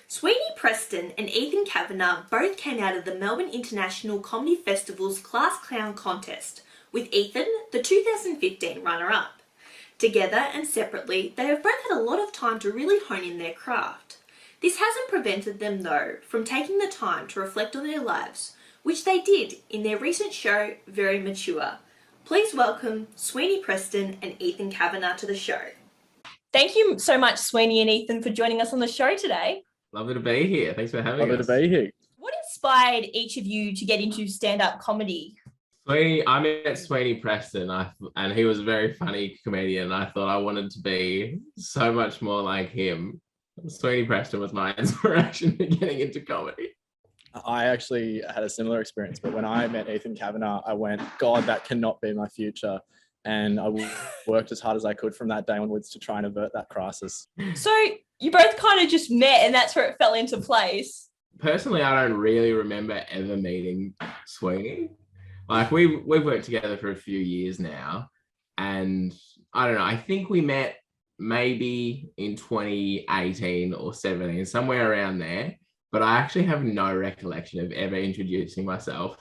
Sweeney Preston and Ethan Kavanagh both came out of the Melbourne International Comedy Festival's Class Clown contest, with Ethan the 2015 runner-up. Together and separately, they have both had a lot of time to really hone in their craft. This hasn't prevented them, though, from taking the time to reflect on their lives, which they did in their recent show, Very Mature. Please welcome Sweeney Preston and Ethan Kavanagh to the show. Thank you so much, Sweeney and Ethan, for joining us on the show today. Lovely to be here. Thanks for having us. Lovely to be here. What inspired each of you to get into stand-up comedy? I met Sweeney Preston, and he was a very funny comedian. I thought I wanted to be so much more like him. Sweeney Preston was my inspiration for getting into comedy. I actually had a similar experience, but when I met Ethan Kavanagh, I went, God, that cannot be my future. And I worked as hard as I could from that day onwards to try and avert that crisis. So you both kind of just met and that's where it fell into place. Personally, I don't really remember ever meeting Sweeney. Like we've worked together for a few years now. And I don't know, I think we met maybe in 2018 or 17, somewhere around there. But I actually have no recollection of ever introducing myself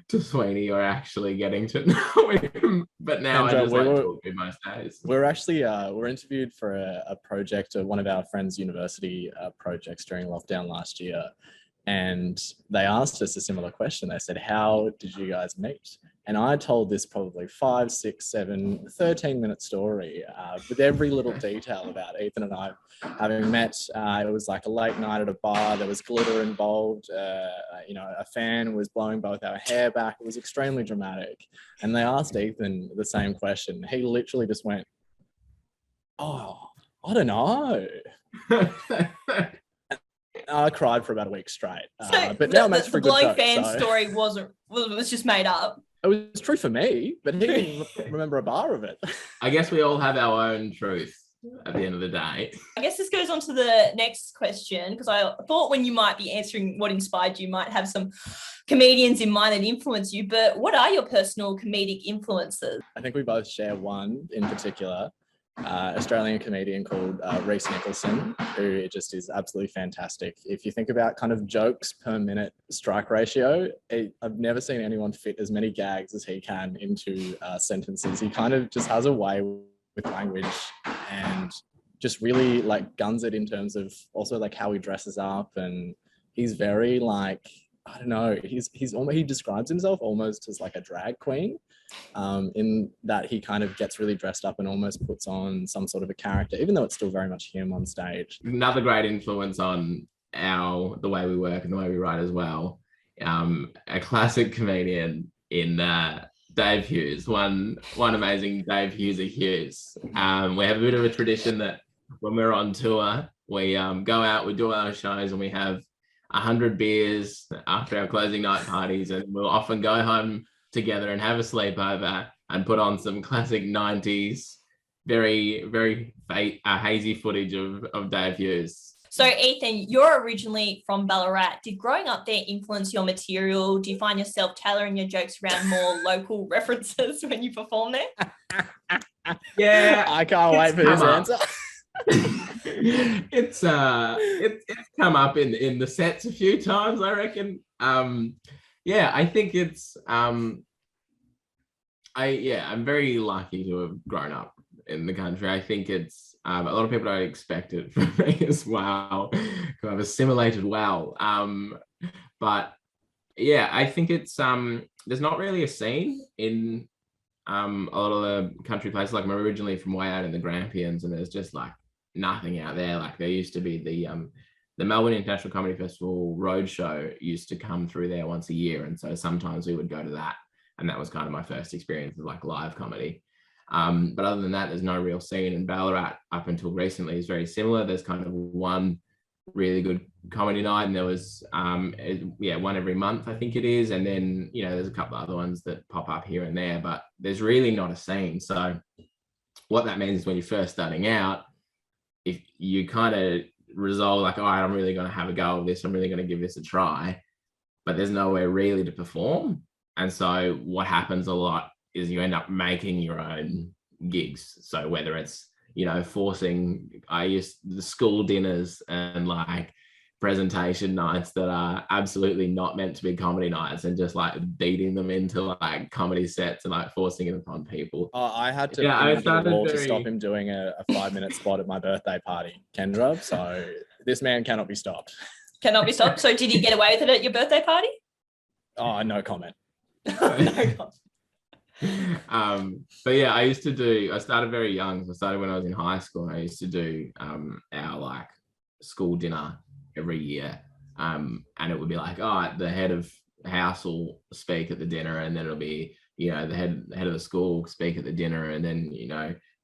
to Sweeney or actually getting to know him. But now I just like talking most days. We're actually we're interviewed for a project, one of our friends' university projects during lockdown last year. And they asked us a similar question. They said, how did you guys meet? And I told this probably 5, 6, 7, 13-minute story with every little detail about Ethan and I having met. It was like a late night at a bar. There was glitter involved. A fan was blowing both our hair back. It was extremely dramatic. And they asked Ethan the same question. He literally just went, oh, I don't know. I cried for about a week straight. But now I'm actually the blowing fan story was just made up. It was true for me, but he didn't remember a bar of it. I guess we all have our own truth at the end of the day. I guess this goes on to the next question, because I thought when you might be answering what inspired you, might have some comedians in mind that influence you, but what are your personal comedic influences? I think we both share one in particular. Australian comedian called Reese Nicholson, who just is absolutely fantastic. If you think about kind of jokes per minute strike ratio, I've never seen anyone fit as many gags as he can into sentences. He kind of just has a way with language and just really like guns it in terms of also like how he dresses up, and he's very like, I don't know, he describes himself almost as like a drag queen, in that he kind of gets really dressed up and almost puts on some sort of a character, even though it's still very much him on stage. Another great influence on the way we work and the way we write as well. A classic comedian in Dave Hughes, one amazing Dave Hughes. We have a bit of a tradition that when we're on tour, we go out, we do our shows, and we have 100 beers after our closing night parties, and we'll often go home together and have a sleepover and put on some classic 90s, very, very hazy footage of Dave Hughes. So Ethan, you're originally from Ballarat. Did growing up there influence your material? Do you find yourself tailoring your jokes around more local references when you perform there? Yeah. I can't wait for this answer. It's come up in the sets a few times, I reckon. I think it's I'm very lucky to have grown up in the country. I think it's a lot of people don't expect it from me as well, because I've assimilated well. But yeah, I think it's there's not really a scene in a lot of the country places. Like I'm originally from way out in the Grampians, and there's just like nothing out there. Like there used to be the Melbourne International Comedy Festival roadshow used to come through there once a year, and so sometimes we would go to that, and that was kind of my first experience of like live comedy. But other than that, there's no real scene. In Ballarat up until recently is very similar. There's kind of one really good comedy night, and there was one every month, I think it is, and then there's a couple of other ones that pop up here and there, but there's really not a scene. So what that means is when you're first starting out, if you kind of resolve like, all right, I'm really going to have a go of this, I'm really going to give this a try, but there's nowhere really to perform. And so what happens a lot is you end up making your own gigs. So whether it's forcing, I used the school dinners and like presentation nights that are absolutely not meant to be comedy nights and just like beating them into like comedy sets and like forcing it upon people. I had to Yeah, pin I him to the started wall to very- stop him doing a 5-minute spot at my birthday party, Kendra. So this man cannot be stopped. Cannot be stopped. So did you get away with it at your birthday party? Oh, no comment. No comment. But yeah, I started very young. So I started when I was in high school. And I used to do our like school dinner every year. And it would be like, oh, the head of house will speak at the dinner, and then it'll be, the head of the school will speak at the dinner, and then,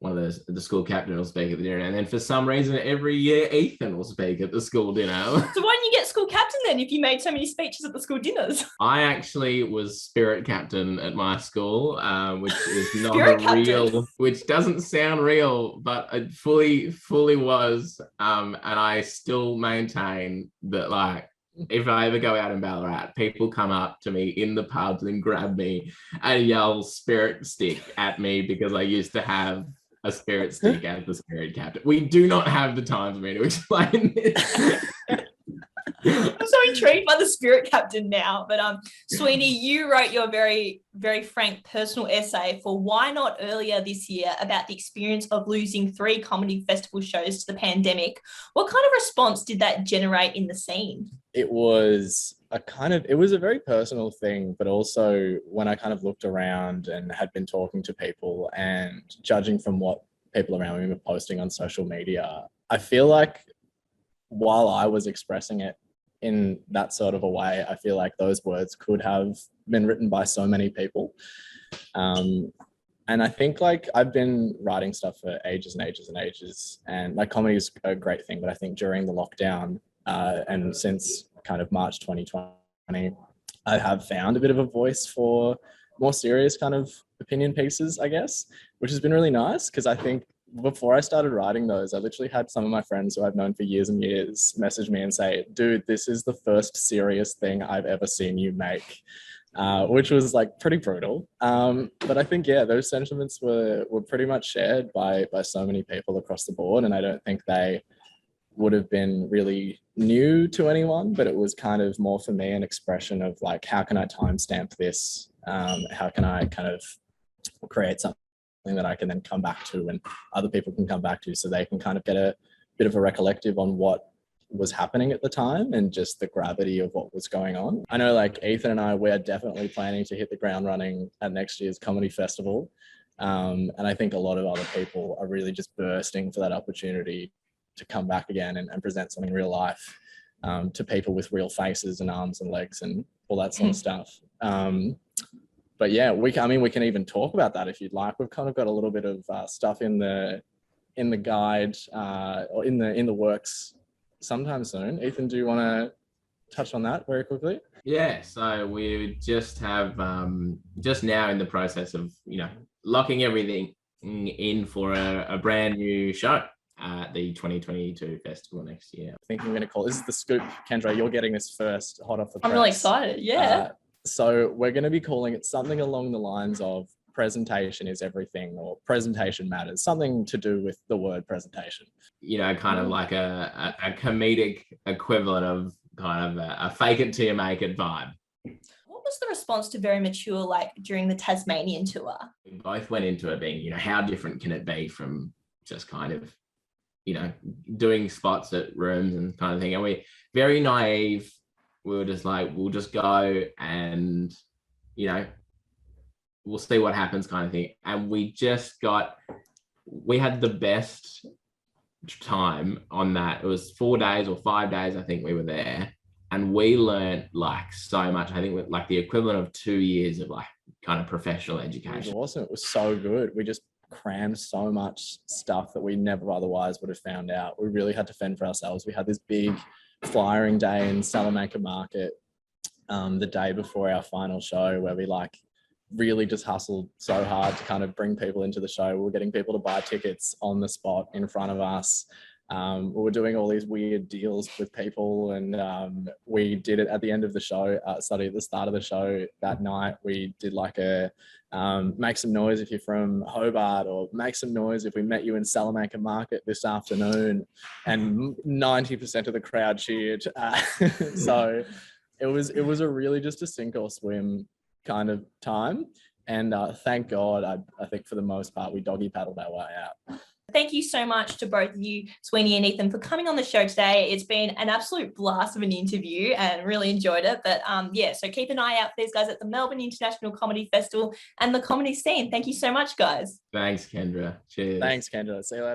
one of the school captain will speak at the dinner. And then for some reason, every year, Ethan will speak at the school dinner. So why didn't you get school captain then if you made so many speeches at the school dinners? I actually was spirit captain at my school, which is not Spirit captain. which doesn't sound real, but it fully was. And I still maintain that, like, if I ever go out in Ballarat, people come up to me in the pubs and grab me and yell spirit stick at me because I used to have a spirit stick as the spirit captain. We do not have the time for me to explain this. I'm so intrigued by the spirit captain now. But Sweeney, you wrote your very, very frank personal essay for Why Not earlier this year about the experience of losing 3 comedy festival shows to the pandemic. What kind of response did that generate in the scene? It was a very personal thing, but also when I kind of looked around and had been talking to people and judging from what people around me were posting on social media, I feel like while I was expressing it in that sort of a way, I feel like those words could have been written by so many people. And I think like I've been writing stuff for ages and ages and ages, and like comedy is a great thing, but I think during the lockdown and since kind of March 2020, I have found a bit of a voice for more serious kind of opinion pieces, I guess, which has been really nice because I think before I started writing those, I literally had some of my friends who I've known for years and years message me and say, dude, this is the first serious thing I've ever seen you make, which was like pretty brutal. But I think, yeah, those sentiments were pretty much shared by so many people across the board. And I don't think they would have been really new to anyone, but it was kind of more for me an expression of like, how can I timestamp this? How can I kind of create something that I can then come back to and other people can come back to so they can kind of get a bit of a recollective on what was happening at the time and just the gravity of what was going on. I know like Ethan and I, we're definitely planning to hit the ground running at next year's comedy festival. And I think a lot of other people are really just bursting for that opportunity to come back again and present something real life to people with real faces and arms and legs and all that sort of stuff. But yeah, we can even talk about that if you'd like. We've kind of got a little bit of stuff in the guide or in the works sometime soon. Ethan, do you want to touch on that very quickly? Yeah, so we just have just now in the process of locking everything in for a brand new show at the 2022 festival next year. I think I'm going to call this is the scoop, Kendra. You're getting this first, hot off the press. I'm really excited. Yeah. So we're going to be calling it something along the lines of presentation is everything, or presentation matters, something to do with the word presentation. Kind of like a comedic equivalent of kind of a fake it till you make it vibe. What was the response to Very Mature like during the Tasmanian tour? We both went into it being, how different can it be from just kind of, doing spots at rooms and kind of thing. And we very naive. We were just like, we'll just go and, we'll see what happens kind of thing. And we had the best time on that. It was 4 days or 5 days, I think we were there. And we learned like so much. I think like the equivalent of 2 years of like kind of professional education. It was awesome. It was so good. We just crammed so much stuff that we never otherwise would have found out. We really had to fend for ourselves. We had this big flyering day in Salamanca Market the day before our final show, where we like really just hustled so hard to kind of bring people into the show. We were getting people to buy tickets on the spot in front of us. We were doing all these weird deals with people, and we did it at the end of the show. Sorry, at the start of the show that night, we did like a make some noise if you're from Hobart, or make some noise if we met you in Salamanca Market this afternoon, and 90% of the crowd cheered. So it was a really just a sink or swim kind of time, and thank God, I think for the most part we doggy paddled our way out. Thank you so much to both of you, Sweeney and Ethan, for coming on the show today. It's been an absolute blast of an interview and really enjoyed it. But yeah, so keep an eye out for these guys at the Melbourne International Comedy Festival and the comedy scene. Thank you so much, guys. Thanks, Kendra. Cheers. Thanks, Kendra. See you later.